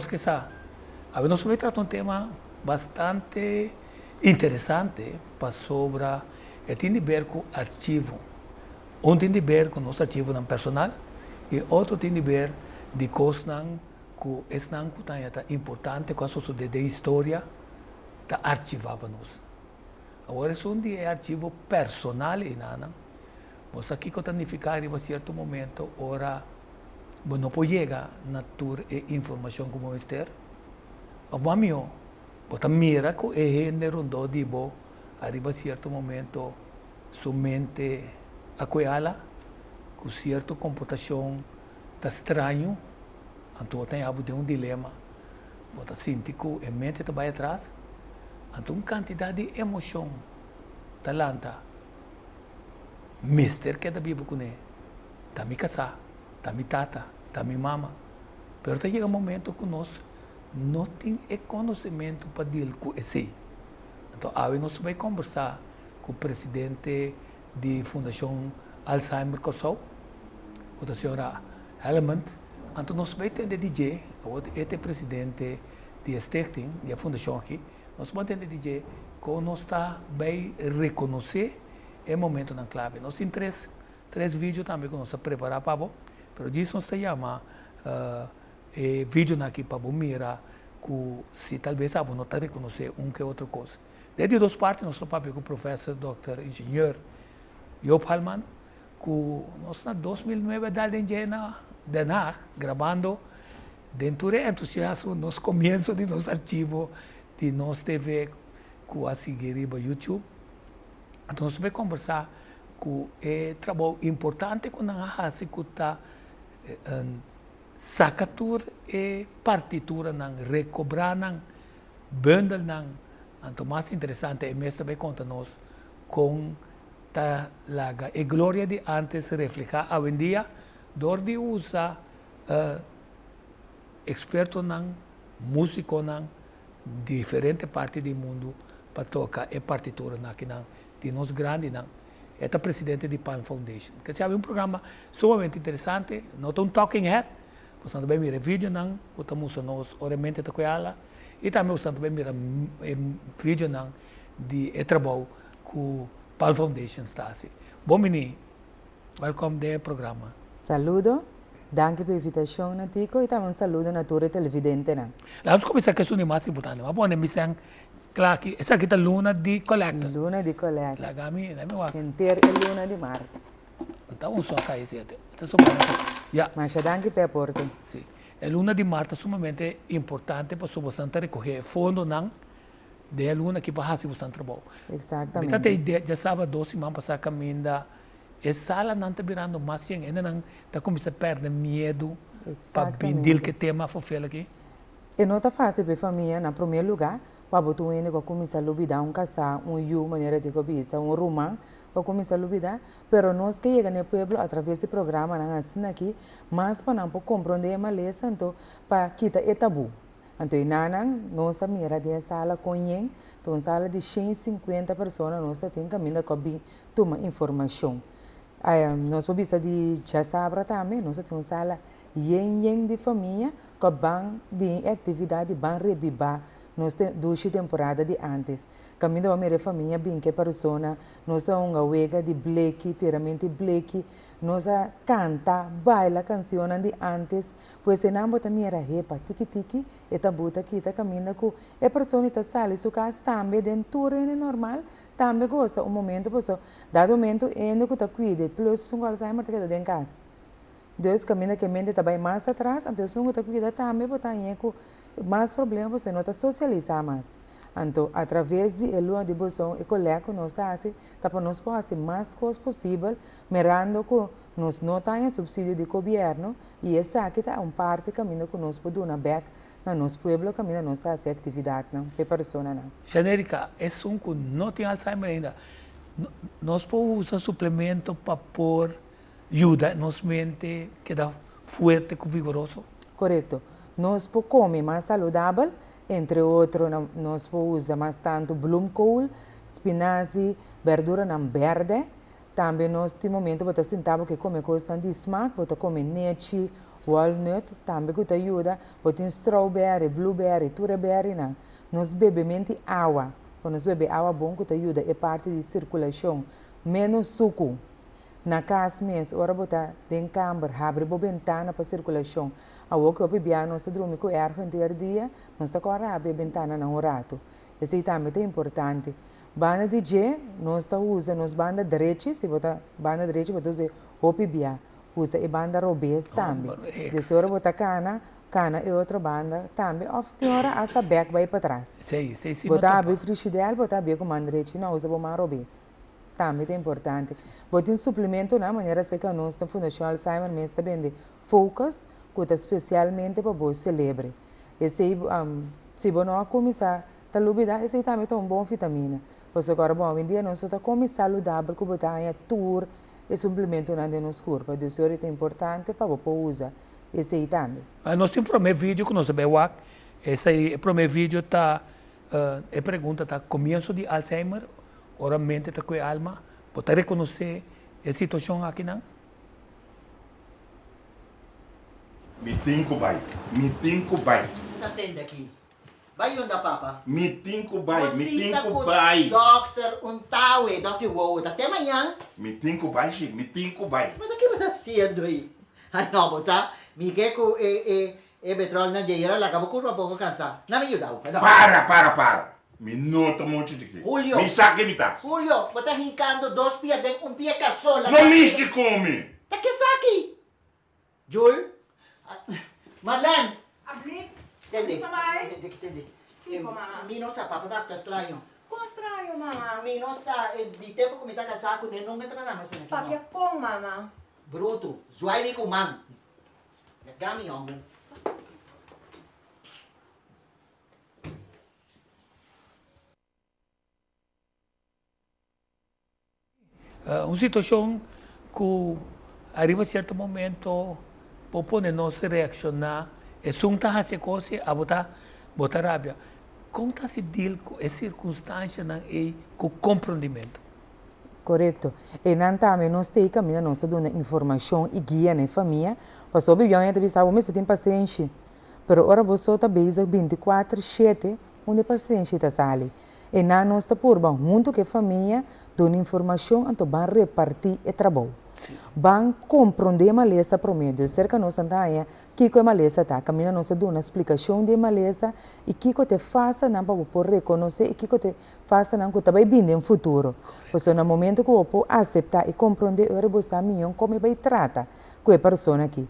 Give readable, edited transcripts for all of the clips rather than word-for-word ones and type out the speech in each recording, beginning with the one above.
que sabe, a nós vamos tratar um tema bastante interessante para sobre tem a ver com arquivo. Um tem a ver com nosso arquivo personal e outro tem a ver de coisas que é importante, coisas de história, da arquivar para nós. Agora, isso é arquivo personal e nada. Mas aqui que significa em certo momento, ora, não pode chegar na tua informação como ester. O meu, você mira que é género de bo, arriba certo momento, somente a coela, com certa computação está estranho, então tem algo de dilema. Você sente que a mente vai atrás, então uma quantidade de emoção, talanta, mister que da Bíblia com ele, tá me casar, tá me tata, tá me mama, pero chega um momento que nós não temos conhecimento para dizer com esse. Então, hoje nós vamos conversar com o presidente da Fundação Alzheimer Corsol, a senhora Helmand. Então, nós vamos ter DJ, este presidente da Stichting, da Fundação aqui, nós vamos ter DJ que nós está bem reconhecer o momento na clave. Nós temos três vídeos também que nós preparamos para você, mas isso nós chama vídeo aqui para você mirar, se talvez você não está reconhecer que outra coisa. Desde duas partes, nós estamos com o professor, doutor, engenheiro Joop Halman, que nós em 2009 na Den Haag, gravando dentro do entusiasmo, nos começos de nosso arquivo, de nossa TV, que a seguir no YouTube. Então, nós vamos conversar com o trabalho importante que nós fazemos, que está sacatura e partitura, recobrar, bundle, então mais interessante é mesmo também conta-nos com a glória de antes reflejar hoje em dia, dor de usar expertos, músicos, diferentes partes do mundo para tocar a partitura de nós grandes. É o presidente da Palm Foundation. Que se há um programa sumamente interessante, não é um talking head, você também mira vídeo, que estamos nós oramente com ela, e também você também mira vídeo de trabalho que o Palm Foundation está assim. Bom menino, welcome ao programa. Saludo, danke pela invitação, Natico, e também saludo na tua televidente. Vamos começar com a questão mais importante. Vamos pôr missão, claro que essa aqui é a luna de coleta. Luna de coleta. La gami, la meu. Inteira é luna de mar. Então, um só cai esse até. Mas danke pela porta. Sim. A luna de Marte é sumamente importante para você recolher fundo da luna que vai fazer o trabalho. Exatamente. Então, já sabe, 12 semanas passar caminho da sala não está virando mais ainda não está começando a perder medo para pedir que tema for aqui. E não está fácil para a família, no primeiro lugar, para botar um ene que começa a lubidar um casal, maneira de cobiça, romã, para começar a lubidar, pero nós que chegamos no pueblo através do programa, assim aqui, mas para não compreender a maleza, então, para quitar o tabu. Então, nossa mira de sala com ele, então, sala de 150 pessoas, nós temos caminho de tomar informação. Nós podemos de já sabra também, nós temos sala de família, que vão de atividade, vão revivar nós temos 2 temporadas de antes. Caminho da minha família, bem que pessoa, nós somos uma wega de bleque, teramente bleque, nós canta, baila canções de antes, pois se não também era repa, tiki-tiki, e tabuta aqui, tá caminho com a pessoa está sale, se o caso também dentro é normal, também gosta um momento, pois dado momento, ainda que está cuide, plus um Alzheimer que está dentro de casa. Deus caminha que a mente está bem mais atrás, então se um está cuida também, botar em mais problemas, você não está socializar mais. Então, através de lua de bolsão e colega que nós está assim, tá para nós fazer mais coisas possível, mirando que nós não temos subsídio do governo e essa aqui está parte caminho que nós podemos dar na nosso pueblo, caminho nós está essa atividade, não, para pessoa não. Genérica, é um que não tem Alzheimer ainda. Nós podemos usar suplemento para pôr ajuda nossa mente que dá forte e vigoroso. Correto. Nós podemos comer mais saudável, entre outros, nós podemos usar mais tanto bloemkool, spinazie, verdura verde. Também nós, no momento, podemos sentar que comer coisas de smaak, podemos comer nete, walnut, também que te ajuda, botin strawberry, blueberry, tureberry, não. Nós bebemos água. Quando nós bebemos água bom, que te ajuda, é parte de circulação. Menos suco. Na casa mesmo, ora botar dentro câmara, abre a ventana para circulação. A outra que eu bebi, nós dormimos com ar inteiro dia, nós está com a ventana na rato. Isso também é importante. Banda DJ, nós está usa, nós banda direita, se botar banda direita, botar usar o bebi, usa e banda robês também. De hora botar cana é outra banda também. Of tem hora hasta back vai para trás. Sim. Botar a frigideira, botar a com manda direita, não usa para robês. Também é importante. Botar suplemento na maneira que nós na Fundação Alzheimer mesmo está vendo focus, que especialmente para você celebre. Esse se você não começar a lubida, esse também é uma boa vitamina. Porque agora, bom, em dia nós estamos como saudável, que botar em tour e suplemento na de nos corpo. Isso é importante para você usar. Esse aí também. Nós temos o primeiro vídeo que nós vemos. Esse primeiro vídeo está, a pergunta está, começo de Alzheimer, ora mente está com a alma, pode reconhecer a situação aqui, não? Me tinco vai. Atende aqui. Vai onde a papa? Me tinco vai. Doctor Untawe, Dr. Wow, até amanhã. Me tinco vai. Mas o que você está fazendo aí? Ai, não, você me com petróleo na dinheiro, lá acabou com uma pouco cansado. Não me ajuda. Para. Me nota muito de aqui. Julio. Me saque me tá. Julio, você está rincando dois pias de pia caçola. Não me que come. Tá que saque? Jul? Marlene. Abrir? Entende? Mamãe? Entende? Sim, mamãe. Mi não sabe, papo tá estranho. Como estranho, mamãe? Mi não sabe, de tempo que me tá casado, nem nunca entra na mesa. Papia com, mamãe. Bruto, zuairi com man. Gami homem. Uma situação que arriva a certo momento, pode nós reaccionar, e sunta a coisa a botar rábia. Como está se deal com essa circunstância e com o compreendimento? Correto. E não também nós temos caminho, nós damos informação e guia na família, para saber bem onde você sabe, você tem paciência. Mas agora você está bem 24/7, onde a paciência está sali. E não nós está por bem, junto com a família, dando informação, então vão repartir o trabalho. Vão compreender a maleza promédio. Cerca nós está aí, que a maleza está, caminha nós dando uma explicação de maleza e que te faça não para poder reconhecer e que te faça não que também bem no futuro. Porque no momento que você aceitar e compreender, você sabe melhor como vai tratar com a pessoa aqui.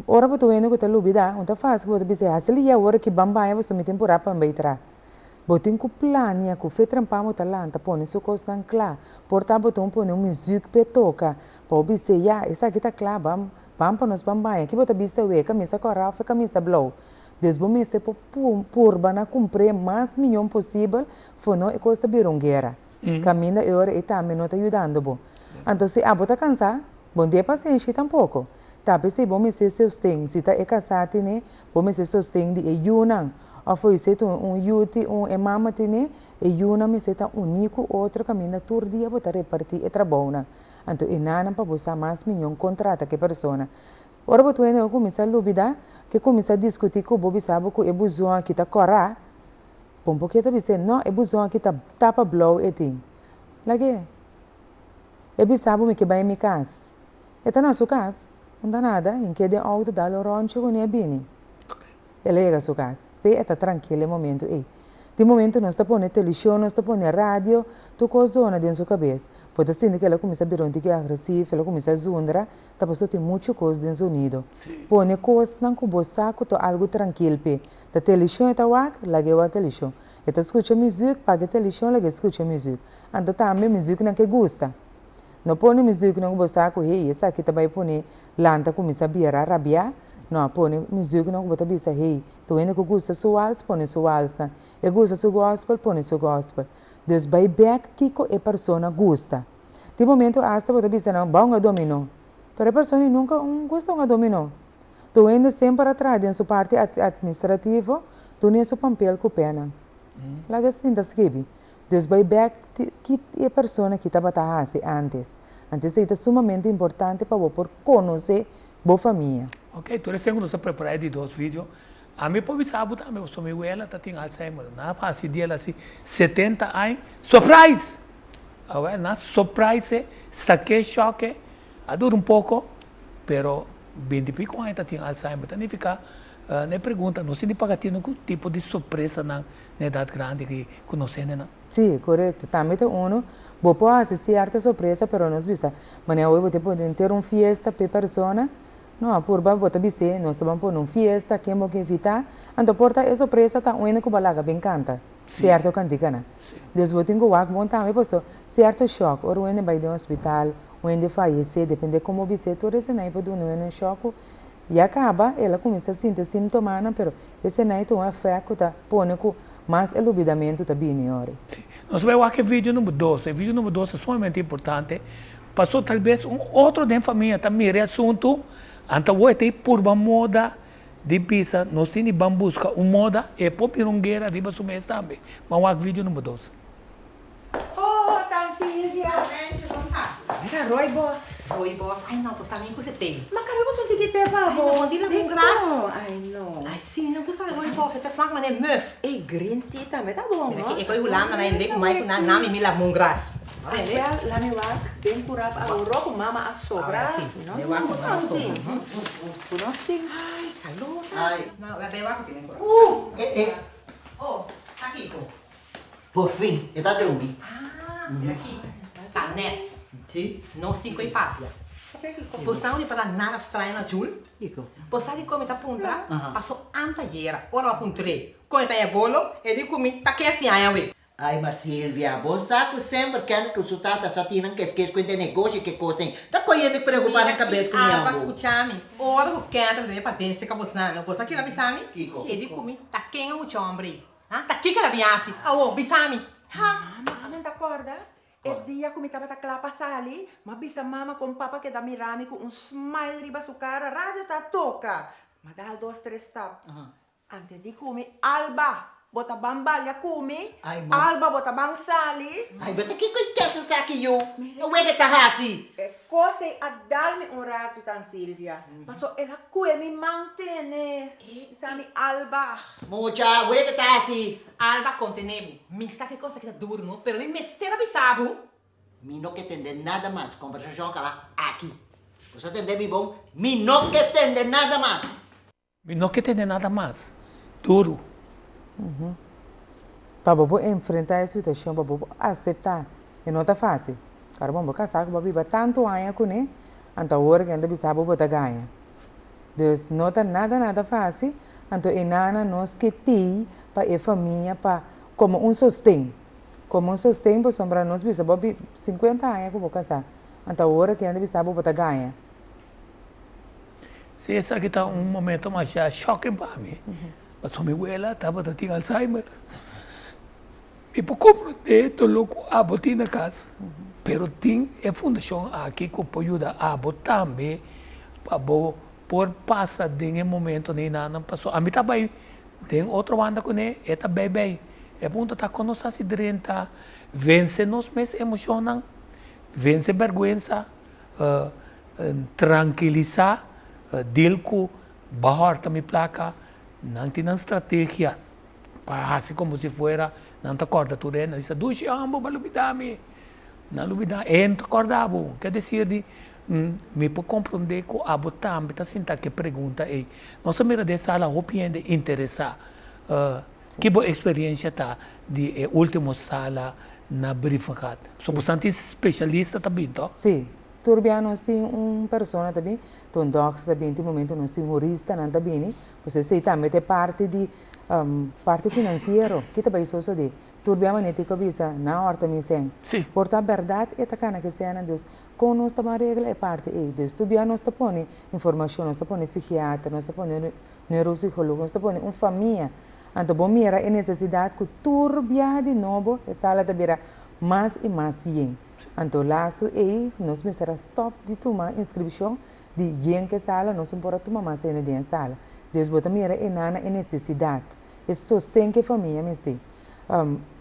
Ora você vendo que te lubida, você faz que você dizer, assim é a hora que bambaia você me temporada para entrar. Botin ku plania ku fetrampamo talanta pone so costan cla porta boton pone music pe toca po bise ya essa kita cla bam panos bambaia que bota bista we camisa coral fe camisa blow desbome se por bana cumprir mais milhão possível fono e costa birunguera caminha e ora e também não tá ajudando bo então se a bota cansar bom dia paciência tampouco tá se bom se sustém se tá e casate né bom se sustém de ayunan ou foi isso yuti mama tine e yuna me seta único outro caminho todo dia botar repartir e trabalhar então e nada para você mais milhão contrata que pessoa ora boto eu começar a lubida que começa a discutir com o bobi sabe que é buzão que tá corra bom porque tá dizendo não é buzão que tá tapa blow e tem lagi é bisabu me que vai me casa e tá na sua casa não dá nada em que de auto dá o rancho com bini ele chega a sua casa pe está tranquilo no momento de momento nós está pondo televisão nós está pondo rádio tu coisa dentro da sua cabeça pode ser que ela começa a virar um tique agressivo ela começa a zundra tá passando tem muita coisa dentro do nido põe coisa não com o saco to algo tranquilo pe a televisão está wak lage a televisão está escuta música paga a televisão lage escuta música então também música não que gosta não põe música não com o saco essa aqui também põe lanta começa a virar rabiar não põe música não bota bisa tu ainda que gosta suals põe suals e gosta su gospel põe su gospel dus vai back que a pessoa gosta de momento hasta bota bisa não bom a dominó pero a pessoa nunca gosta a dominó tu ainda sempre atrás em sua parte administrativa tu nem seu papel com pena lá assim da escrevi dus vai back que a pessoa que estava antes é sumamente importante para você conhecer boa família. Ok, tu recém nós preparamos de 2 vídeos. A mim pode saber também, sou meu ela tá tem Alzheimer. Na fase dela assim 70 anos, surprise. Agora na surprise, saquei choque, dura um pouco, pero 20 e pico anos tá tem Alzheimer. Então nem fica nem pergunta, não se nem paga tendo que tipo de surpresa na idade grande que conhecendo, não? Sim, correto. Também tem vou pode ser certa surpresa, pero nós bisa. Mas hoje você pode ter uma fiesta para pessoa. Não, por baixo você bisa, nós estamos por uma fiesta, quem vai invitar. Então, porta é surpresa, tá onde que balaga bem canta. Certo cantica, né? Deus vou ter que guardar bom também, pessoal. Certo choque, ou onde vai de um hospital, onde falecer, depende de como você todo esse não pode não um choque. E acaba, ela começa a sentir sintomas, pero esse não é um efeito, tá? Põe com mais elubidamento também, né? Sim. Nós vamos aqui vídeo número 12. O vídeo número 12 é sumamente importante. Passou talvez outro da família também é assunto. Então, vou ter por uma moda de pizza. Nós vamos buscar uma moda e por pirungueira de baixo mês também. Vamos ao vídeo número 12. Oh, tá Silvia. Gente, vamos lá. Era Roy Boss. Oi, boss. Ai, não, posso saber que você tem. Ma caramba, tu tem que ter favor. Ai, não, dile com graça. Ai, não. Ai, sim, não posso saber. Oi, boss, você tá smaak maar een muf. E green tea também tá bom, Mira, não? que eu lá na lei com mais na nome me la mongras. Olha, lá me wak, bem curap a uro com mama a sogra. Ah, sim. Nós Eu wak com nós sogra. tem. Nós tem. Ai, calor. Ai. Não, eu bem wak tem agora. Oh, tá aqui, pô. Por fim, é da Deumi. Ah, mira aqui. Tá net. Sim? Não se coi papia. Possão de falar nada estranho na Jul. Iko. Possão de comer tá puntra. Aham. Passou antagliera. Ora puntre. Coita é bolo. E di comi tá que assim aí, ué. Ai, mas Silvia, bom saco sempre quer que o sultata sa tinang que esquece com negócio que costem. Tá coisa me preocupar na cabeça com Ah, para minha escutar-me. Ora, o que é que para ter esse cabosano? Posso aqui na bisami? Kiko. E di comi, tá quem é o chombre? Ah, tá aqui que era biasi. Ah, oh, bisami. Ha? Mama, tá acorda? E dia como estava a clapa sali, mas bisa mama com papa que dá mirami com smile riba su cara, rádio tá toca. Mas dá 2, 3 tap. Antes de comer, Alba. Bota bambalha come, Ai, mãe. Alba bota bang sali. Ai, bata que coisa sa aqui eu. Eu é que tá assim. Cose a darmi un rato tan Silvia. Ma so ela cue mi mantene. Sami Alba. Mucha, é que tá assim. Alba contenevo. Me sa que coisa que tá duro, não? Pero me mestera bisabo. Mi não quer entender nada mais. Conversação que lá aqui. Você entender me bom? Mi não quer entender nada mais. Não quer ter nada mais. Duro. Para você enfrentar essa situação, para você aceitar, e não está fácil. Cara, vamos casar com você tanto anos com ele, então agora que ainda sabe você ganha. Então, não está nada fácil, então é nada nós que tem para a família, para como um sostém. Como um sostém, para sombra nós, bisa, 50 anos que você casar, então agora que ainda sabe você ganha. Se esse aqui está um momento mais choque para mim. Mas a minha abuela estava tendo Alzheimer. E por compreender, estou louco a botar na casa. Pero tem a fundação aqui que pode ajudar a botar também para por passar de momento nem nada passou. A mim também tem outra banda com ele, é também bem. É bom estar com nós assim dentro, vence nos mais emocionam, vence vergonha, tranquilizar, deal com bahar também placa. Não tem estratégia para assim como se fuera não te acorda tu não diz duas ambo balubidame não lubida ent acordavo quer dizer de me pode compreender que a botar me tá sentindo que pergunta é nossa mira de sala opinião interessa que boa experiência tá de última sala na verificada somos bastante especialista também então Sim. Turbia nós tem pessoa também, tem doctor também, tem momento nós tem humorista também, você sei também tem parte de parte financeira, que também só de Turbia manete cabeça na hora também sem. Sim. Porta a verdade é takana que seja Deus, com nós também regra é parte é Deus. Turbia nós tá põe informação, nós tá põe psiquiatra, nós tá põe neuropsicólogo, nós tá põe família. Então bom mira é necessidade que turbia de novo essa sala também mais e mais sim. Então, lasto é, nós precisamos stop de tomar inscrição de quem que sala, nós não podemos tomar mais ainda de sala. Deus bota mira é nana é necessidade, é sustém que a família me tem.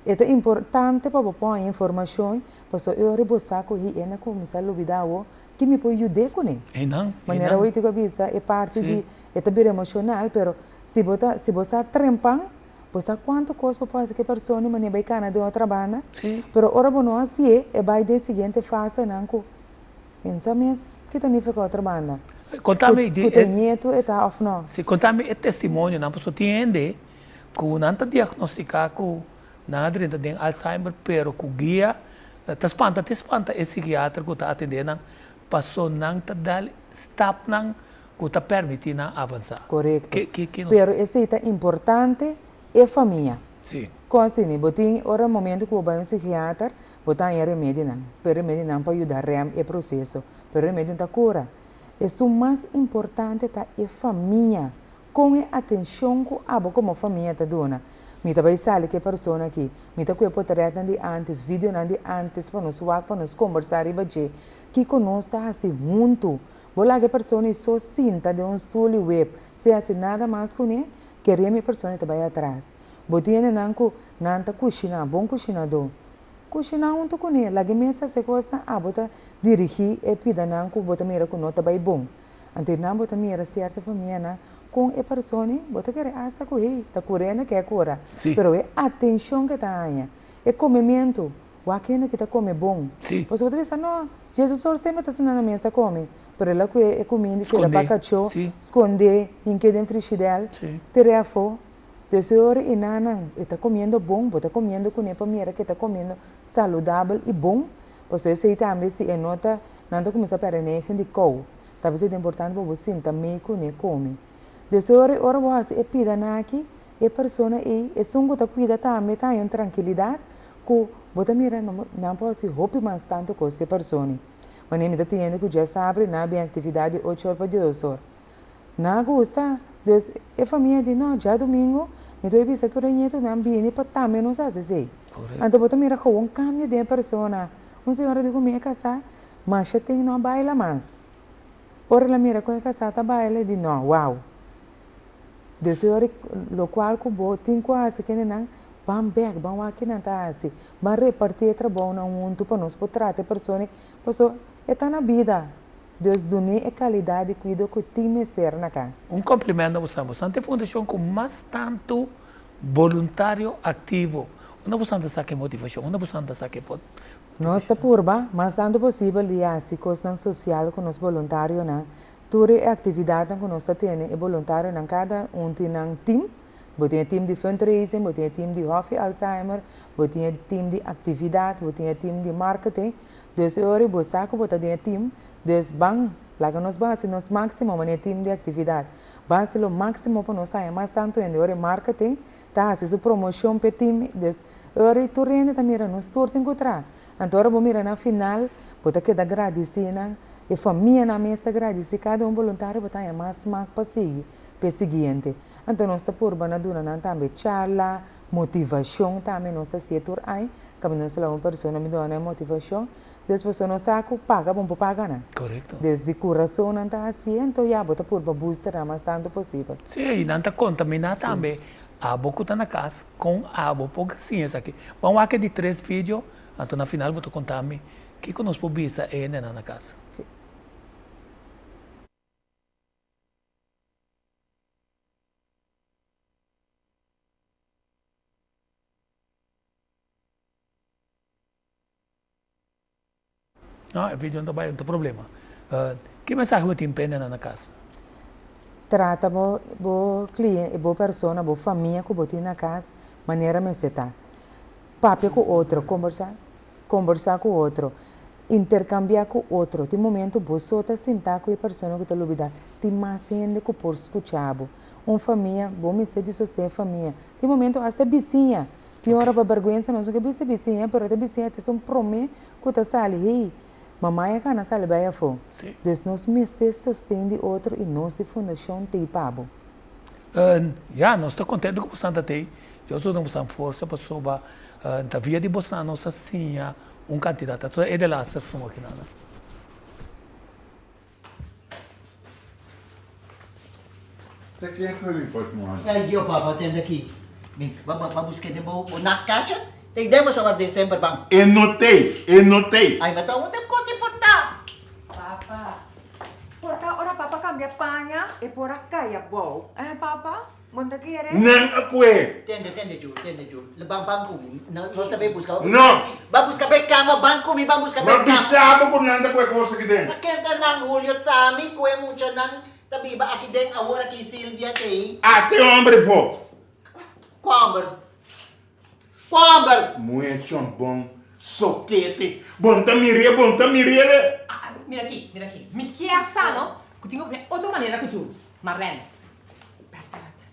É importante para pôr informação, para eu rebolsar com ele na comissão lobidao que me pode ajudar com ele. E não. Maneira oito cabeça é parte Sim. de é bem emocional, pero se você trempan, você quanto custa para essa pessoa não maneira bacana de outra banda, Sim. pero ora bom assim é vai de seguinte fase não com essa mês que tem fica outra banda. Contame Que tem nieto e tá off não. se contame o testemunho, não posso entender que não está diagnosticado com nada de Alzheimer, pero que guia, te espanta, esse psiquiatra que está atendendo, passou não te dar stop não que está permitindo avançar. Correto. Que não Pero esse é importante é família. sim. Assim, botin ora momento que vai um psiquiatra, botar em remédio não. Pero remédio não para ajudar rem é processo. Pero remédio não cura. Isso mais importante tá é família. Com a atenção que abo como família tá dona. Me tá vai sair que pessoa aqui. Me tá com portrait de antes, vídeo de antes para nos para nos conversar e bater. Que conosco tá assim junto. Bola que pessoa só sinta de estúdio web. Se assim nada mais com ele, querer minha pessoa tá vai atrás. Botiene nanku nanta kushina bom kushinador. Kushina unto kune lagi mesa se costa bota dirigir e pida nanku bota mira com nota bai bom. Ante nan bota mira certa família na com e persone bota querer hasta com ele tá correndo que é cura. Sim. Pero é atenção que tá aí. É comimento. O aquele que tá come bom. Sim. Você pode pensar não, Jesus só sempre tá na mesa come. Pero ela que é comendo que ela bacachou, Sim. esconder em que den frigidaire. Sim. Terefo. Tesouro e nana está comendo bom, está comendo com nepa mira que está comendo saudável e bom. Você sei também se é nota não começa a perder de cou. Talvez é importante para você também com ne come. Tesouro ora você é pida na aqui e persona e sungo tá cuida também tá em tranquilidade que bota mira não pode roupa mais tanto coisa que persona. Mas nem me tendo que já sabe na bem atividade 8 horas para 2 horas. Não gosta, Deus é família de não já domingo, então eu pensei tudo isso não bem para também não sabe se. Então bota mira com cambio de pessoa, senhora de comer casar, mas já tem não baila mais. Ora la mira com casar tá baila de não, uau. Deus é o qual que bo tem quase que não bam back, bam aqui não tá assim, mas repartir trabalho não muito para nós para tratar pessoa, pessoa é tá na vida. Deus dune e qualidade cuido que time ester na casa. Complemento a você. Você tem fundação com mais tanto voluntário ativo. Onde você anda saque motivação? Onde você anda saque pot? Nós está purba, mas tanto possível de assim coisa social com os voluntários na. Tudo é atividade que nós temos e voluntário na cada tem um team. Botem team de fundraising, botem team de Hoffy Alzheimer, botem team de atividade, botem team de marketing. Dus hoor bo saco botar de team, dus bang, laga nos base nos máximo mane team de atividade. Base lo máximo para nós sair mais tanto em hora marketing, tá se su promoção pe team, dus hora tu rende tá mira nos tour tem contra. Então bo mira na final, bota que da agradecina, e família na mesa agradece cada voluntário botar mais para seguir, pe seguinte. Então nós está por bana duna nan também charla, motivação também nós está setor aí, que nós lá uma pessoa me dá motivação. Deus pessoas não saco paga bom para pagar né. Correto. Desde coração não está assim, então já bota por booster o mais tanto possível. Sim, e não está contaminar também. A boca está na casa com a boca sim essa aqui. Vamos aqui de 3 vídeos, então na final vou te contar me que nós podemos ainda na casa. Sim. Não, o vídeo não vai ter problema. Que mensagem você tem na casa? Trata bo cliente, bo persona, bo família que botar na casa, maneira me está. Papo com outro, conversar com outro, intercambiar com outro. Tem momento você está sentar com a pessoa que está lubida, tem mais gente que por escutar. Família, bom me ser de sostener família. Tem momento até vizinha. Tem hora para vergonha, não sei que vizinha, mas a vizinha tem um promê que está sali, mamãe é cana sali vai a fo. Dus nós me sustém de outro e nós de fundação tem pabo. Nós estamos contentes com o Santa Tei. Eu sou de força para soba da via de Bolsonaro nossa sim candidato. Então é de lá se fuma aqui nada. Tá que é que ele pode morrer? Io papà, attende aqui. Vamos buscar de boa na caixa Tignan mo sa mga December bang. Enotei. Ay, matawa tem coisa importante. Papa, ora papa cambia paña e por acá ya bow. Papa, ¿monta quiere? Não acue. Tende, Jul. Lebang bangku. Nós também busca. Não. Ba busca pe cama, banco mi ba busca pe cama. Mabisabo ko nanda ko coisa que tem. Nakenta nang Julio Tami, kue mucha nan tabi ba aki deng awara ki Silvia kay. Até homem pô. Quamber. Muito bom. Soquete. Bom tamiria. Ah, mira aqui. Mi chiesa, no? Que tengo outra maneira com Jul. Marren.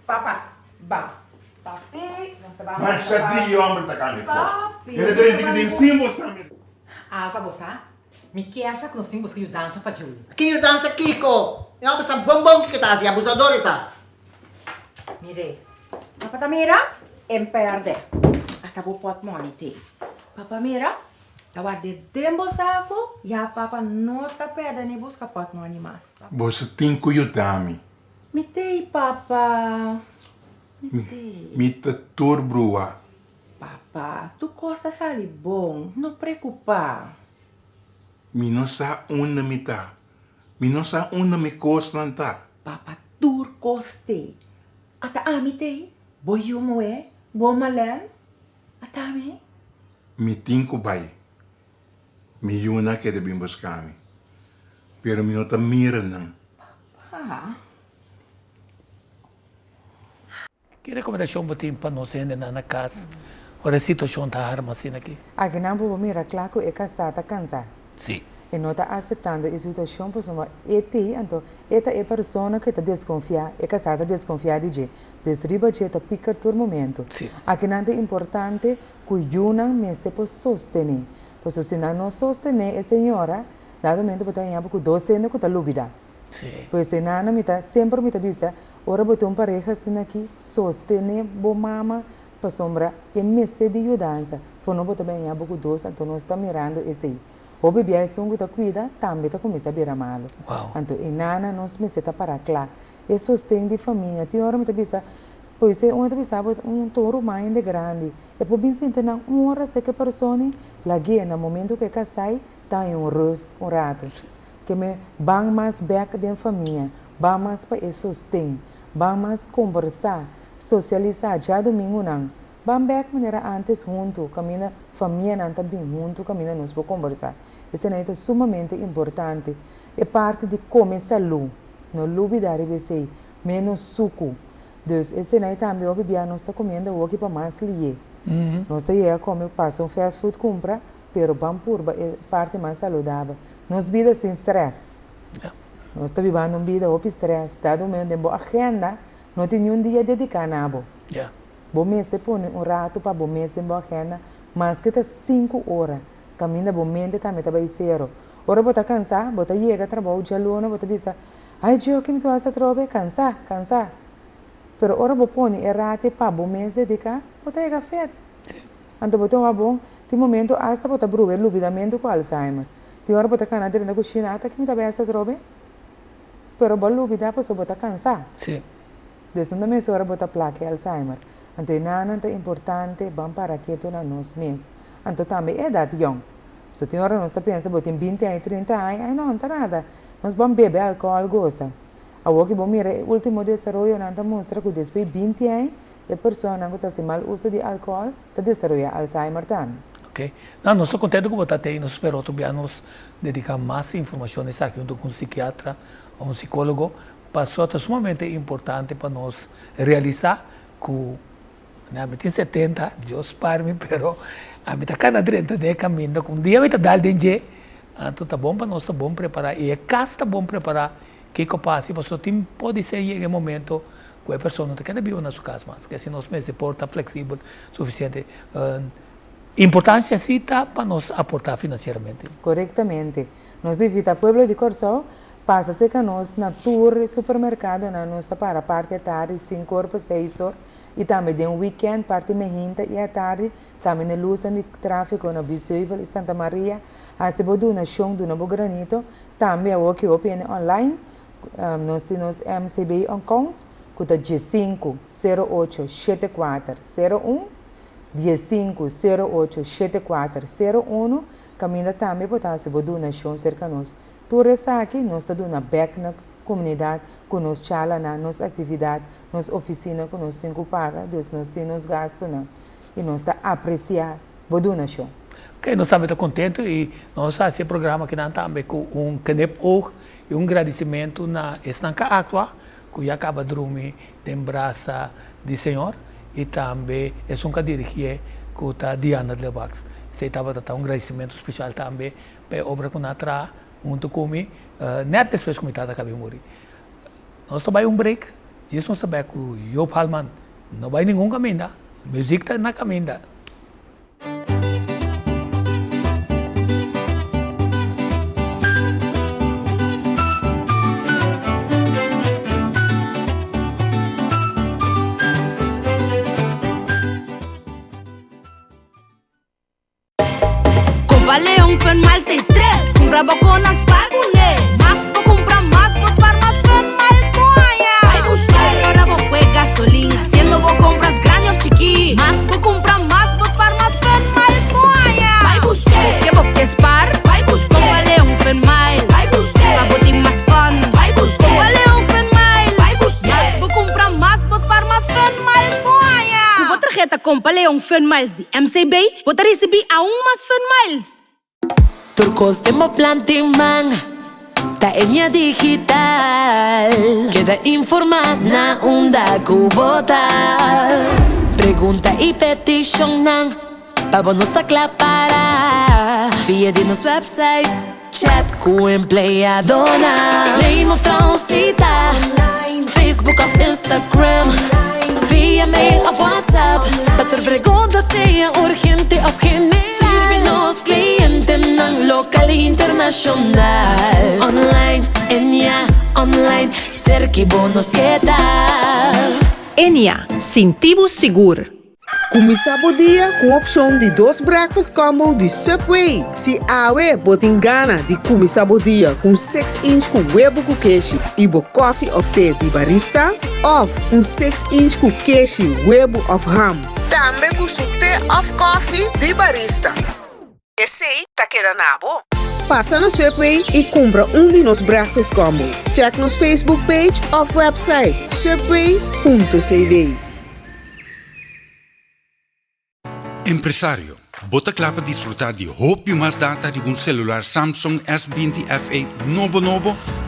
Papa, ba. Papi, nós vamos. Mas sadi homem tá cami Papi. Ele tem que ter símbolos também. Ah, pra você? Mi chiesa que nós temos que dança pra Jul. Kiyo dansa Kiko. Yung sa bongbong kita si abusador ita. Mire, Papa Tamira, perde. Hasta bu pot monite. Papa Mira, tawar de dembo saco, ya papa no ta perde ni busca pot money mas. Você tem cuidado. Mitei, papa. Mitei. Mita turbrua. Papa, tu costa sali bom, não preocupa. Mi não sa una mita. Mi não sa una me coslanta. Papa, tur coste. Ata amitei, boyumo bomalen. Atame. Mi tinko bai. Mi yuna que de bim buscami. Pero mi não tá mirando. Ah. Que recomendação botim para nós ainda na casa? Ora, a situação está armazena aqui. Aqui não vou mira claro que é casada cansada. Sim. E não está aceitando a situação, porque então, esta é a pessoa que está desconfiada, é casada desconfiada de desriba de está picar todo momento. Sim. Aqui não é importante que o Yunan me esteja sostener. Porque se não sostener a senhora, dado momento que está com 12 anos que está lúbida. Sim. Pois se não me está sempre me está bisa, ora botou pareja assim aqui, sostener bo mama para sombra e me este de ajudança. Foi não botar bem a com 12, então nós está mirando esse aí. O bebê é um que cuida, também está começando a virar malo. Uau. Então, e nana nós me está para lá. E sostém de família. Tem hora me está pois é um touro mais grande. E por bem sentir na hora se que pessoa lá guia no momento que casai está em rosto, rato. Que me vão mais back da família, vão mais para sostém, vão mais conversar, socializar já domingo não. Vamos back maneira antes junto, caminha família não também junto, caminha nós para conversar. Isso é sumamente importante. É parte de comer saúde. Não olvidar de você, menos suco. Então, esse aí também, o bebê nós está comendo o que para mais lier. Nós está aí a comer, passa um fast food, compra, pero vamos por parte mais saudável. Nós vida sem stress. Nós está vivendo uma vida sem stress. Dado momento de boa agenda, não tem nenhum dia dedicado a nada. Bom mês te põe rato para bom mês em boa agenda, mas que está 5 horas. Caminha bom mente também está bem zero. Ora bota cansar, bota chega trabalho de aluno, bota bisa. Ai, eu que me tô a trabalhar cansar. Pero ora bo põe rato para bom mês dedicar, bota chega feito. Então bota um bom, tem momento hasta bota bruer luvidamento com Alzheimer. Tem hora bota cana dentro da cozinha, que me tá bem a trabalhar. Pero bo luvida, posso bota cansar. Sim. Desde também se ora bota placa Alzheimer. Então, nada é importante, vamos para aqui todos nós meses. Então, também é idade young. Se tem hora nós pensa, tem 20 anos, 30 anos, aí não está nada. Nós vamos beber álcool, gosta. A o que vamos mirar, o último desenvolvimento, não mostra que depois de 20 anos, a pessoa não está mal uso de álcool, está desenvolvendo Alzheimer também. Ok. Não, nós estamos contentes com o que nós esperamos nos dedicar mais informações aqui junto com um psiquiatra ou um psicólogo. Passou a sumamente importante para nós realizar que a tem 70, Deus para mim, pero a mim está cada 30 de caminho, com um dia me está dando dinheiro, então está bom para nós, está bom preparar, e a casa está bom preparar, que eu passe, você tem pode ser em um momento que a pessoa não está querendo viver na sua casa, mas que assim nós se porta flexível, suficiente. Importância sim está para nós aportar financeiramente. Corretamente. Nós devido ao pueblo de Corsol, passa-se que nós na tour supermercado, na nossa para a parte da tarde, 5 horas para 6 horas, e também de um weekend, parte mehinta e à tarde, também na luz de tráfego na Bissuível e Santa Maria, a Sebodu na Chão do Novo Granito, também a Woki Open online, nós temos MCB account, que é G5 08 74 01 15087401, caminha também para se donação cerca de nós. Tudo isso aqui, nós estamos dando back na comunidade, com nos chala na nossa atividade, nossa oficina, com nos 5 paga, nós temos nos gastos, e nós estamos apreciando a donação. Ok, nós estamos contentes e nós fazemos esse programa aqui também com canep og e agradecimento na estanca aqua, que acaba de dormir em braça do Senhor, e também é um dirigir com a Diana de Lebax. Você estava dando agradecimento especial também para a obra que nós traz, junto comigo, net depois que eu acabei de morrer. Nós estamos break, diz nós estamos com o Job Halman, não vai nenhum caminho, a música está na caminho. Vale un fen mal de estrés, compra boconas para comer. Más vou comprar más, vos para más fen mal toalla. Vai buscar, ahora vou pôr gasolina, haciendo vou compras grande ou chiqui. Más vou comprar más, vos para más fen mal toalla. Vai buscar, que vou pespar, vai buscar. Vale un fen mal, vai buscar. Para botar mais fun, vai buscar. Vale un fen mal, vai buscar. Más vou comprar más, vos para más fen mal toalla. Com outra reta, compra um fen miles de MCB, vou receber a mais fen miles. Turcos de mo plantiman, ta enya digital. Queda informada onda cubota. Pregunta y petition nan, pa nos ta para. Via de nos website, chat com empleadona. Name of transita, Facebook of Instagram, via mail of WhatsApp. Para pergunta se é urgente ou general. Nos clientes nan local e internacional. Online, Enya, online, cerca bonos que tal. Enya, sentivo seguro. Começamos o dia com a opção de 2 breakfast combo de Subway. Se awe botingana de começar o dia com 6-inch com huevo com queijo e bo coffee of tea de barista, ou 6-inch com queijo, huevo of ham. Também com tea of coffee de barista. Esse aí tá querendo nabo? Passa no Subway e compra de nos breakfast combo. Check nos Facebook page ou website subway.cv. Empresário, bota clapa disfrutar de hope mais data de um celular Samsung S20 F8 novo?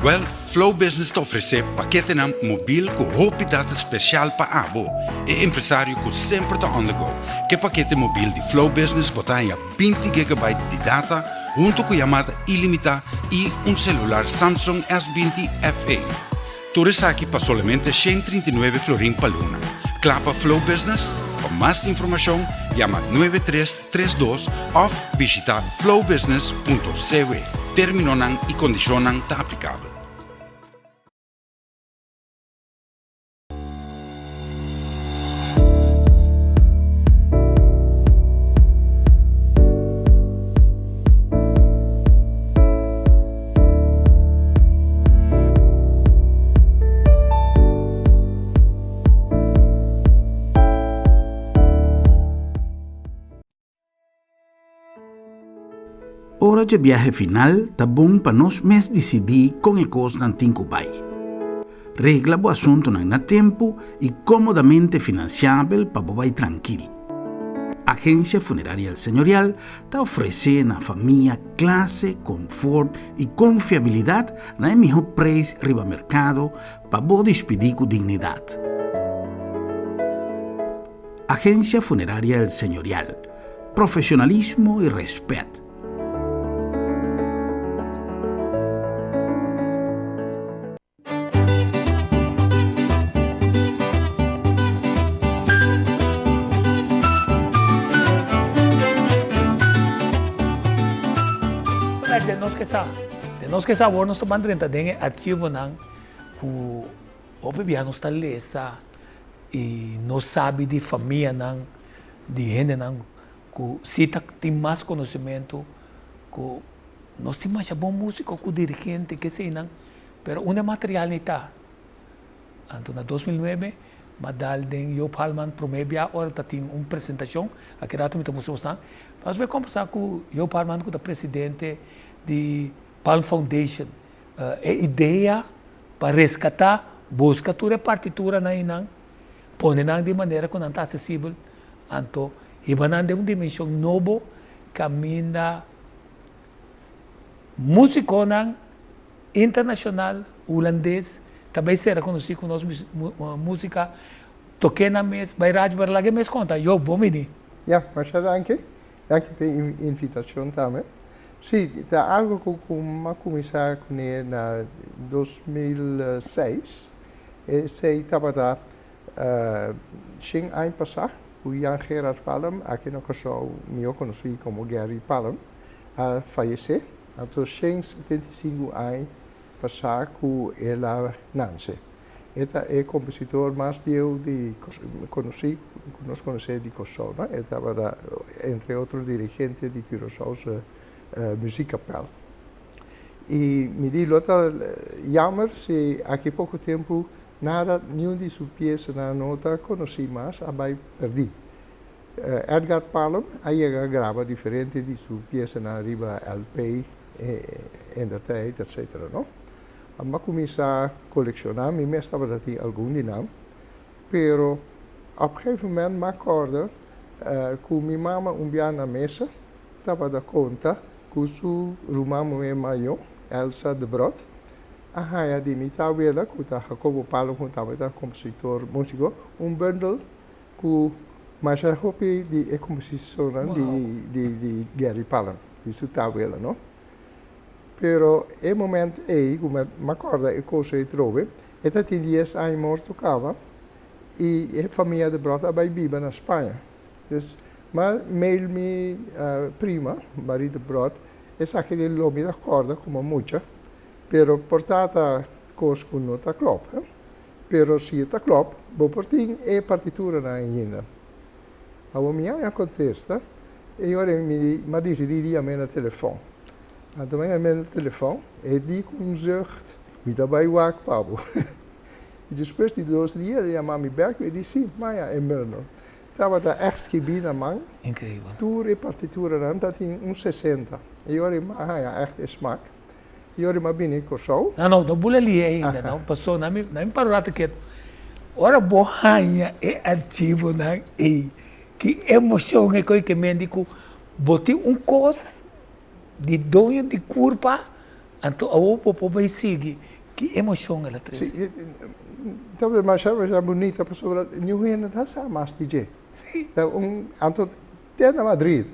Well, Flow Business te oferece paquete na mobiel com hope data especial para abo. E empresário que sempre está on the go. Que paquete mobiel de Flow Business bota em 20 GB de data, junto com chamada ilimitada e celular Samsung S20 F8. Tudo isso aqui para somente 139 florin per luna. Clapa Flow Business. Para mais informação, chama 9332 ou visita flowbusiness.cv. Termino e condicionam está aplicável. Hora de viaje final, tá bom para nós mesmos decidir com a coisa não tem que vai. Regla o assunto na tempo e comodamente financiável para vai tranquilo. Agência Funerária Senhorial está oferecendo à família classe, conforto e confiabilidade na melhor preço riba mercado para você despedir com dignidade. Agência Funerária Senhorial. Profissionalismo e respeito. De nós que sabor nós tomamos 30 de arquivo não que o bebê não está lesa e não sabe de família não de gente não que se tem mais conhecimento que nós temos mais bom músico que dirigente que sei não pero uma material não está então na 2009 madal den Joop Halman promebia ora tem uma apresentação aqui rato me estamos mostrando. Nós vamos conversar com Joop Halman, que é o presidente de Palm Foundation. É ideia para resgatar, buscar toda a partitura na Inang, pôr de maneira que não está acessível. Então, e vai de uma dimensão nova, caminha músico internacional, holandês, também será conhecido com nossa música, toquei na mesa, vai rádio, vai lá que mês conta, eu vou me Ja, Marcia, danke. Danke pela invitação também. Sim, é algo que eu comecei em 2006. Sei estava 5 anos passado, o Jan Gerard Palm, aqui no Kosovo, eu conheci como Gary Palm, faleceu. Então, 75 anos passado que ela nasceu. Este é o compositor mais velho que nós conhecemos de Kosovo. Ele estava, entre outros, dirigente de Curaçao's Musikkapel. E me diz, jammer, se há pouco tempo, nada, nenhum de suas peças na nota conheci mais, abai perdi. Edgar Palm, aí grava diferente de suas peças na riba LP, Entertainment, etc. No? Eu comecei a colecionar, me estava a ter algum dinheiro, pero a um certo momento me acordo que minha mãe dia na mesa estava a dar conta que sua irmã maior, Elsa de Brot, a de minha abuela, que está Jacobo Palm, que estava compositor músico, bundle que mais a roupa de composição de Gary Palm, de sua abuela, não? Pero e momento come mi ricordo e cosa trovo, e da 10 anni morto cava, e a famiglia di Brot vai viva in Spagna. Ma mail mi prima, marito Brot, e sa che non mi d'accordo come molto, però portata cose con nota club, però si ta club, bo portin e partitura na inina. A mia contesta, e ora mi dice di a me na telefono. Então, eu me telefone e digo zucht, me daarbij waak, Pablo. E depois de 2 dias, ele chamou me back e disse, sim, mas é Murno. Estava da echt gebied na mão. Incrível. Tour e partitura, dat tinha 60. E eu era echt smaak. E eu era bem em Kosovo. Não bula ali ainda, não passou, não me parou que ora borranha é arquivo, não e que emoção é que me digo, botei cos de dono de curva, então o povo vai seguir. Que emoção ela traz. Sim, talvez mais já bonita pessoa, não é nada só mais DJ. Sim. Então tem na Madrid,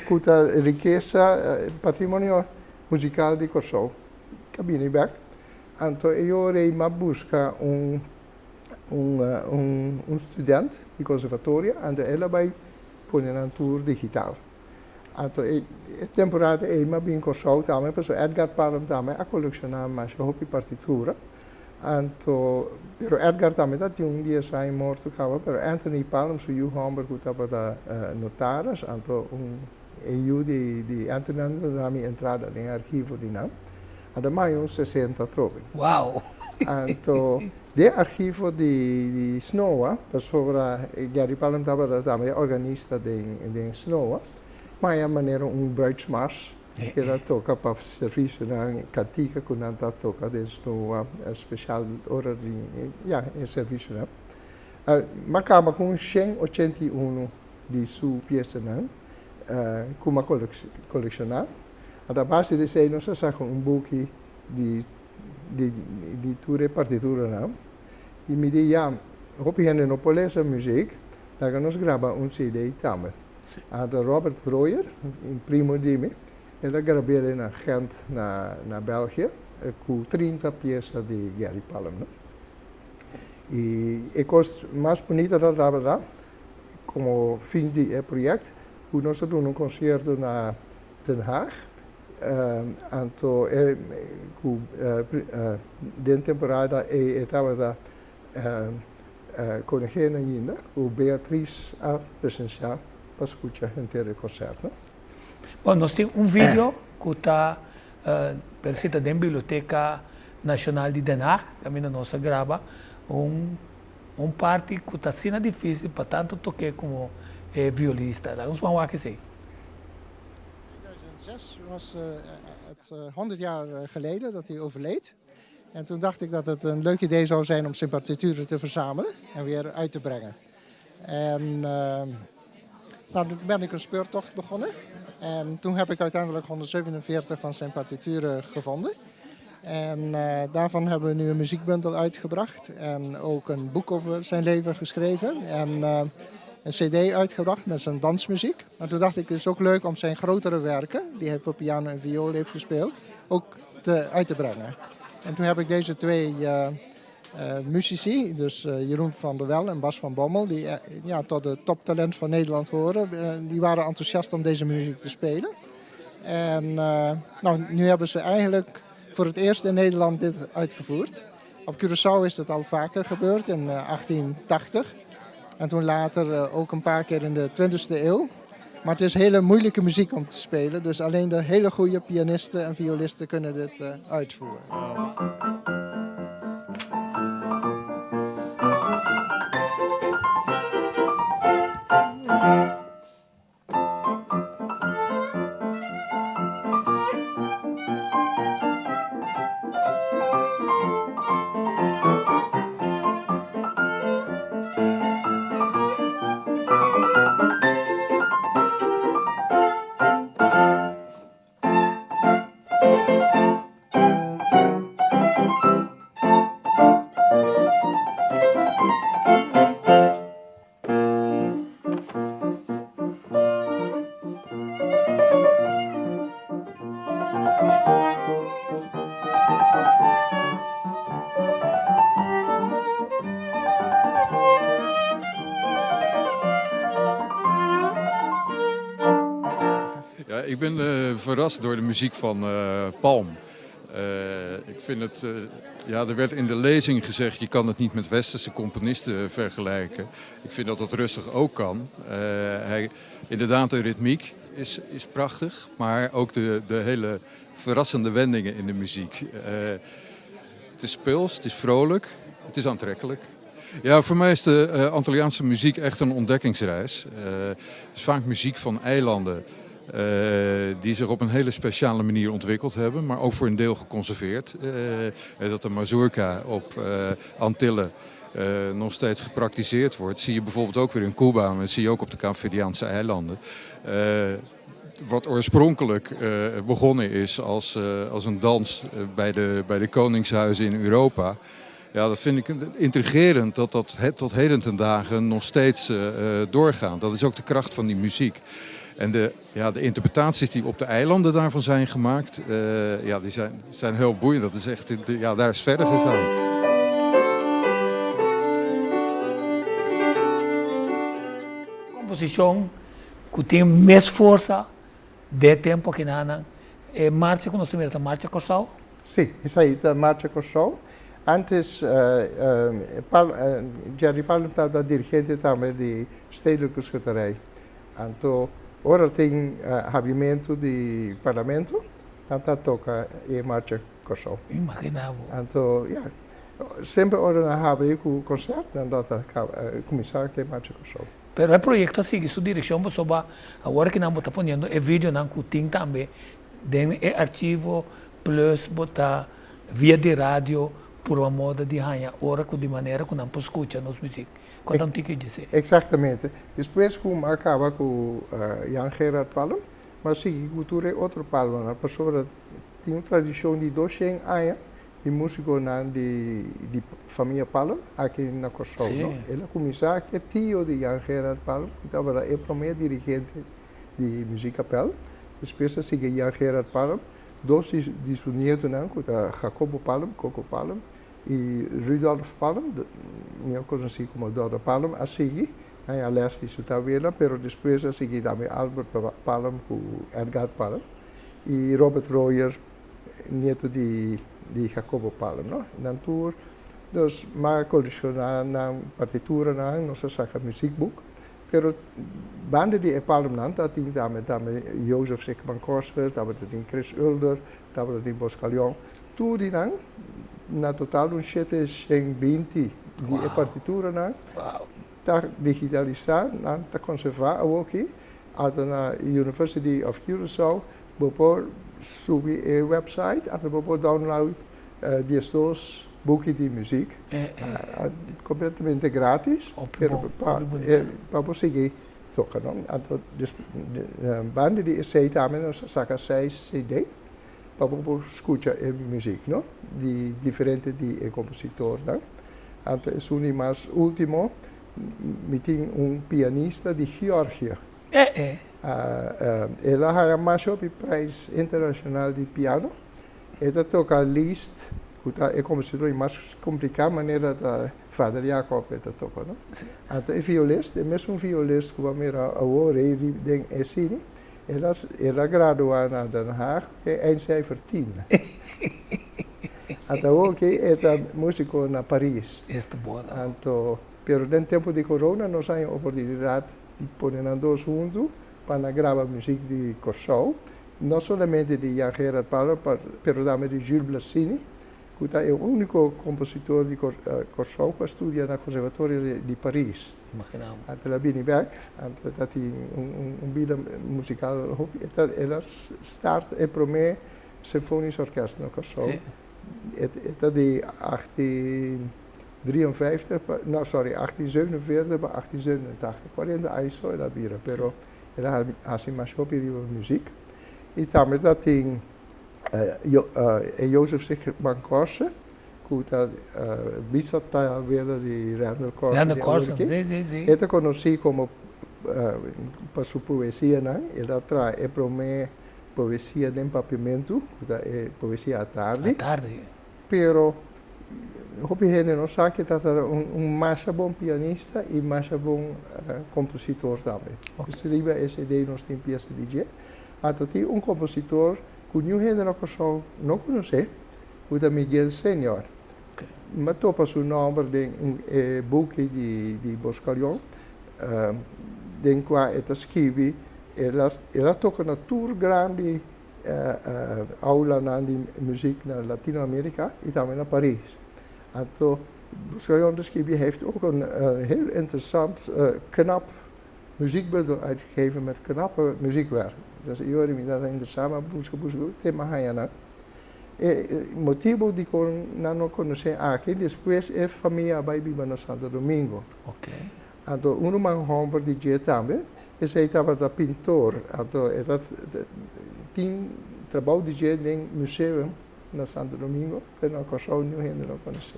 com a riqueza patrimônio musical de Kosovo, cabine back. Então eu irei buscar estudante de conservatório, e ela vai pôr um tour digital. Então, a temporada é mais bem Kosovo também, porque Edgar Palm também a colecionar mais roupa e partitura. Então, Edgar também tinha dia sai morto, mas Anthony Palm, o Hugh Homburg, que estava a notaras, então eu de Anthony na entrada no arquivo de não, ademais 60 trove. Uau! Então, de arquivo de Snowa, para Gary Palm estava também organista de Snowa. Mas é maneira bruidsmars, que ela toca para serviço na cantiga, quando ela toca dentro do especial hora de serviço. Mas acaba com 181 de sua peça, como colecionar. A base de sei, nós sacamos book de tour e partitura, e me diz, hopi no polesa music, nós gravamos CD também. Ada Robert Royer, in primo di me, ele gravou na Gent, na België, com 30 peças de Gary Palm. E a coisa mais bonita da verdade, como fim do projeto, nós fizemos concerto na Den Haag. Então, dentro da temporada, eu estava com a Gena ainda, com Beatriz a presenciar. Para escutar inteiro o concerto. Bom, nós temos vídeo que está presente na Biblioteca Nacional de Den Haag, também na nossa grava, parte que está sendo difícil para tanto tocar como violista. Daar ons maar wat gezegd. 2006 was het 100 jaar geleden dat hij overleed. En toen dacht ik dat het een leuk idee zou zijn om zijn partituren te verzamelen en weer uit te brengen. En toen ben ik een speurtocht begonnen. En toen heb ik uiteindelijk 147 van zijn partituren gevonden. En daarvan hebben we nu een muziekbundel uitgebracht en ook een boek over zijn leven geschreven. En een cd uitgebracht met zijn dansmuziek. Maar toen dacht ik, het is ook leuk om zijn grotere werken, die hij voor piano en viool heeft gespeeld, ook uit te brengen. En toen heb ik deze twee muzici, dus Jeroen van der Wel en Bas van Bommel, die tot de toptalent van Nederland horen, die waren enthousiast om deze muziek te spelen. En nu hebben ze eigenlijk voor het eerst in Nederland dit uitgevoerd. Op Curaçao is het al vaker gebeurd, in 1880. En toen later ook een paar keer in de 20e eeuw. Maar het is hele moeilijke muziek om te spelen. Dus alleen de hele goede pianisten en violisten kunnen dit uitvoeren. Ik ben verrast door de muziek van Palm. Ik vind het, er werd in de lezing gezegd, je kan het niet met westerse componisten vergelijken. Ik vind dat het rustig ook kan. Inderdaad, de ritmiek is prachtig, maar ook de hele verrassende wendingen in de muziek. Het is speels, het is vrolijk, het is aantrekkelijk. Ja, voor mij is de Antilliaanse muziek echt een ontdekkingsreis. Het is vaak muziek van eilanden. Die zich op een hele speciale manier ontwikkeld hebben, maar ook voor een deel geconserveerd. Dat de mazurka op Antillen nog steeds gepraktiseerd wordt, zie je bijvoorbeeld ook weer in Cuba, maar dat zie je ook op de Kaapverdiaanse eilanden. Wat oorspronkelijk begonnen is als een dans bij de koningshuizen in Europa. Ja, dat vind ik intrigerend dat tot heden ten dagen nog steeds doorgaat. Dat is ook de kracht van die muziek. En de interpretaties die op de eilanden daarvan zijn gemaakt, die zijn heel boeiend. Dat is echt, daar is verder gegaan. Composição que tem mais força de tempo que nada. Marcha conhecimento, Marcha Corsal? Sí, esa es la Marcha Corsal. Antes, Jerry Palm estava dirigente também de Stedelijke Schutterij. Então, ora tem abrimento de parlamento, então toca a Marcha Corsal. Imaginável. Então, sempre ora na abrir o concerto, então começar a Marcha Corsal. Pero el proyecto sigue su dirección, pues ahora que estamos poniendo el vídeo, que también de el archivo plus botar via de radio por uma moda de ranha, ora de maneira que não podemos escutar nossa música. Quanto tem que dizer? Exatamente. Depois, como acaba com Jan Gerard Palm, mas sim, cultura é outro Palm. A pessoa tem uma tradição de 200 anos de música de família Palm aqui na Corsol. Ele começou aqui, tio de Jan Gerard Palm, então é o primeiro dirigente de música Palm. Depois, sigue Jan Gerard Palm. Dois de seus netos, Jacobo Palm, Coco Palm, e Rudolf Palm, eu conheci como Dora Palm, a seguir, a leste de sua tabela, mas depois a seguir também Albert Palm com Edgar Palm, e Robert Royer, neto de Jacobo Palm. Então, nós colecionamos na partitura, nossa saca muziekboek. Pero banden die Palm dat tem também Jozef Sikman Korset, dat tem Chris Ulder, dat tem Boscalion. Tudo na total 720 die partitura na, ta digitalizar, na ta conservar aqui, até na University of Curaçao, bopor subir a website, até bopor download dias boeken de muziek, completamente grátis, para você tocar, não? Banda de aceita menos saca 6 CD, para você escutar a música, não? De diferente de compositor, não? Então, é o mais último, me tem pianista de Geórgia. Ela ganha mais o prijs internacional de piano. Ela toca Liszt, é como se fosse mais complicada maneira da Vader Jacob ela toca, não? Então, é violista, é mesmo violista que vai a hora ele tem assim. Ela graduou na Den Haag em cijfer 10. Então, é músico na Paris. Então, pero no tempo de corona nós temos a oportunidade de pôr dois juntos para gravar música de Curaçao, não somente de Jan Gerard Palmer, mas também de Jules Blassini, que é o único compositor de Curaçao que estuda no Conservatório de Paris. Então, ela vem back, ela tem vida musical, ela starta a primeira sinfonische orquestra no Curaçao. Ela de 1847 para 1887, 40 anos só ela vira, pero ela faz mais opera música. E também tem Jozef Sigmund Korsen, que está bisata vela de Randall Korsen. Randall Korsen, sim. Ela conheci como para sua poesia, né? Ela traz a primeira poesia de empapamento, que é poesia à tarde. Pero o gente não sabe que está mais bom pianista e mais bom compositor também. Escreve essa ideia nós temos peça de jazz. Então tem compositor que nenhum gente não conhece, o da Miguel Senior. Mas topa seu nome de book de Boscarion, de qual ele escreve, ela toca na tour grande aula de música na Latino-América e também na Paris. Então, Boscarion heeft ook een heel interessant, knap muziekbundel uitgegeven met knappe muziekwerk. Dus ik hoor me dat interessant, maar busca, tema Hayana. O motivo de não conhecer aqui, depois é família vai vir na Santo Domingo. Então, irmão Humber de Jazz também, ele estava da pintor, então, tem trabalho de jazz no museu na Santo Domingo, que não Curaçao ninguém não conhece.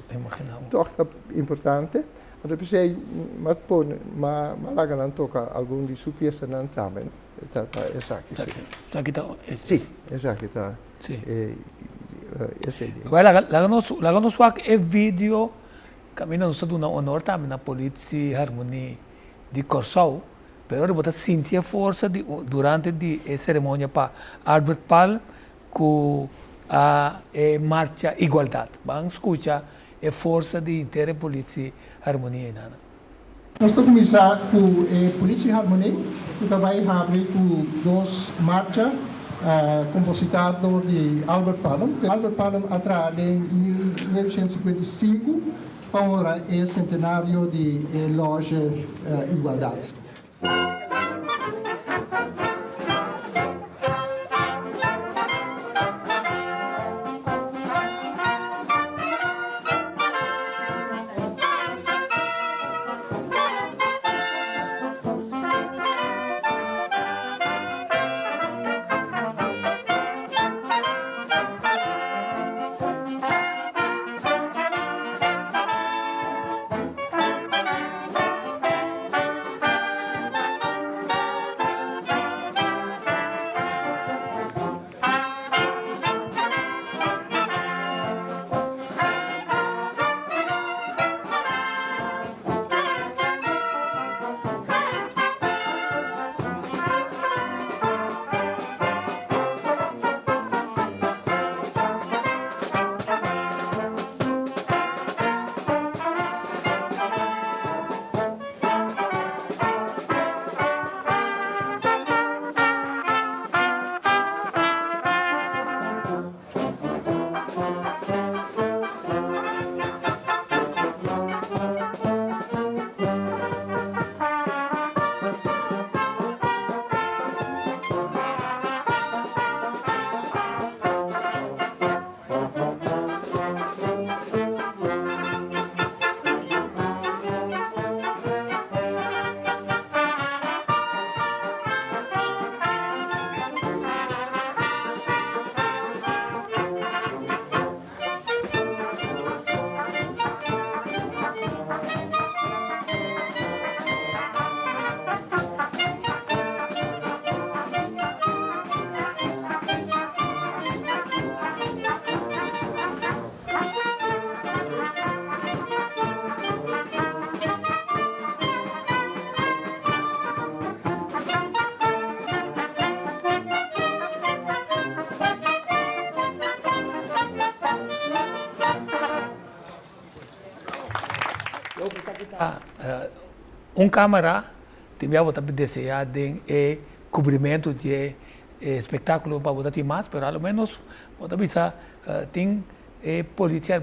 Toch é importante. Então, pensei, mas lá não toca algum de suas peças não também. Essa aqui. Sim, essa aqui está. Lá no swak é vídeo, caminho não sou na honor também na polícia harmonia de Curaçao, pero eu botar sentir a força durante a cerimônia para Albert Palm com a marcha igualdade. Vamos escutar a força de inteira polícia harmonia nada. Nós estamos começar com a polícia harmonia, que também abre com duas marchas. Compositor de Albert Palm. Albert Palm atrás em 1955 para o centenário de loja Igualdade. câmera, tem a botar desejar de cobrimento de espetáculo para botar tem mais, pero ao menos botar bisa tem polícia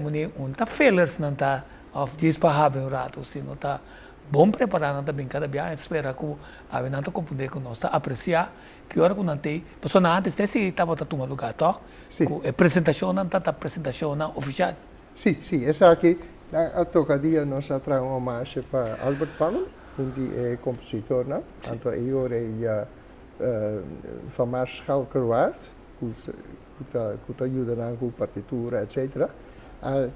tá failers não tá of dias para haver rato, se não tá bom preparado também cada dia espera que a não tá compreender com nós tá apreciar que hora que não tem pessoa antes se estava tá tomando lugar tá apresentação não tá apresentação não oficial. Sim, essa aqui a tocadia nós traz uma homenagem para Albert Palm, que é compositor, não? Então eu famoso Schalkerwaard, que ajuda na partitura, etc. Há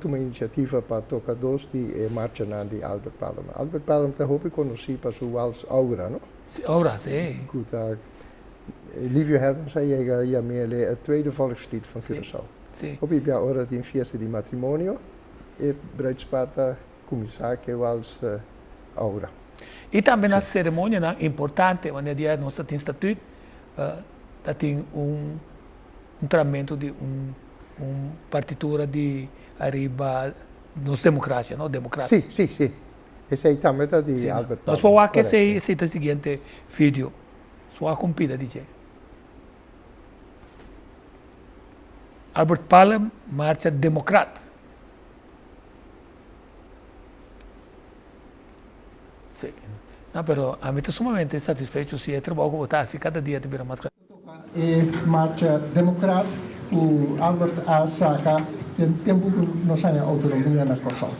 uma iniciativa para tocadores de marcha de Albert Palm. Albert Palm está hoop conhecido para sua vals Aura, não? Aura, sim. Livio Hermans chega meer het tweede volkslied van Curaçao. Op je hora de fiesta de matrimonio e bruidspaar commissar que vals Aura. E também na cerimônia importante, quando dia nós tem estatuto, tem tratamento de partitura de arriba nos democracia, não democracia. Sim. Esse aí também está de Albert Palm. Nós vamos aqui esse o seguinte vídeo, só a compida DJ. Albert Palm marcha democrata. Sim. Não, pero a mim estou sumamente satisfeito se é trabalho que botar, se cada dia tiver mais. E marcha democrata, o Albert A. Saka, tem tempo que nós temos autonomia na Kosovo.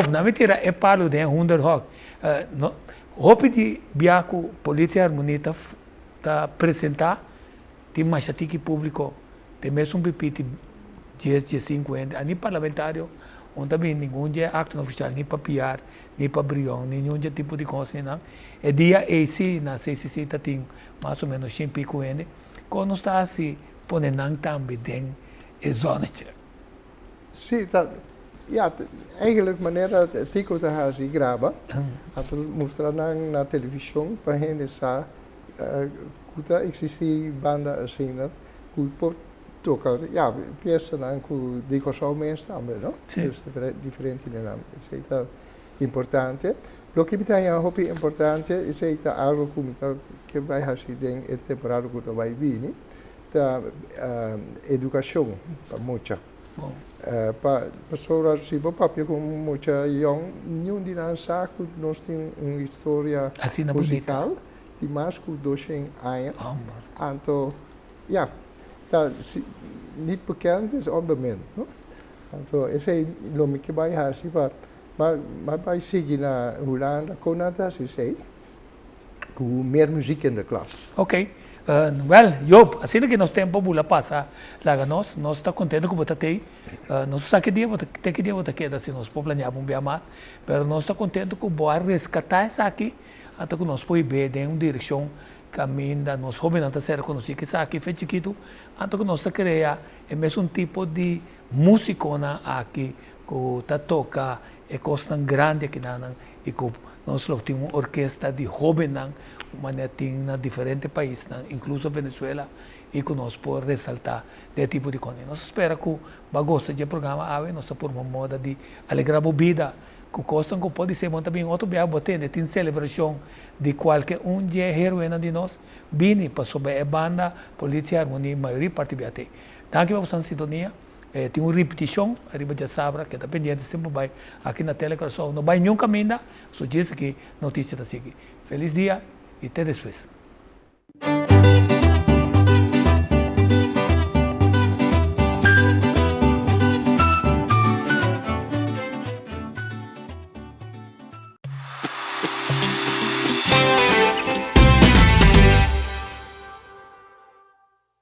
Na mentira é palo de 100 rock. Hope de biaco polícia harmonita tá apresentar tem mais que público tem mesmo pipite 10-50 ani parlamentário onde também nenhum dia acto oficial nem para piar nem para brião nenhum dia tipo de coisa não é dia esse na CCC tá tem mais ou menos 150 quando está assim ponendo também tem zona. Sim, tá. Ja, eigenlijk maneira tico te hazi graba. Ato mostrar na televisão para gente sa kuta existi banda assim, que pode tocar. Ja, peça na que digo só mesmo também, não? Sim. Diferente de nada. Isso é importante. Lo que me tem a hobby importante, isso é algo que vai fazer em temporada que vai vir, da educação para muita. Para pessoas se vão papel com muita young, nenhum de nós sabe que nós temos uma história musical de mais que 200 anos. Então, ja, dat niet bekend is onbemind. No? Então, esse é o nome que vai assim, mas vai seguir na Holanda, com nada, se sei, com mais música na classe. Ok. Well, Job, assim que nós temos para passar lá nós estamos contentes com você ter, nós sabemos que dia você queda se nós planejamos bem mais, mas nós estamos contentes com boa resgatar isso aqui, até que nós podemos ver em uma direção caminho da nós jovens antes ser conhecido que isso aqui foi chiquito, até que nós criar é mesmo tipo de música aqui que toca é coisa tão grande que e que nós temos uma orquestra de jovens mas tem em diferentes países, incluso Venezuela, e que nós podemos ressaltar esse tipo de coisa. Nós esperamos que você goste do programa, nós por uma moda de alegrar a vida, que coisa que pode ser também outro dia, tem celebração de qualquer dia heroína de nós, vini para sobre a banda, polícia, harmonia, maioria parte de até. Daqui para você sintonia, tem uma repetição, arriba de sabra, que está pendente, sempre vai aqui na tela, não vai nenhum caminho, só diz que notícia está seguindo. Feliz dia. E até depois.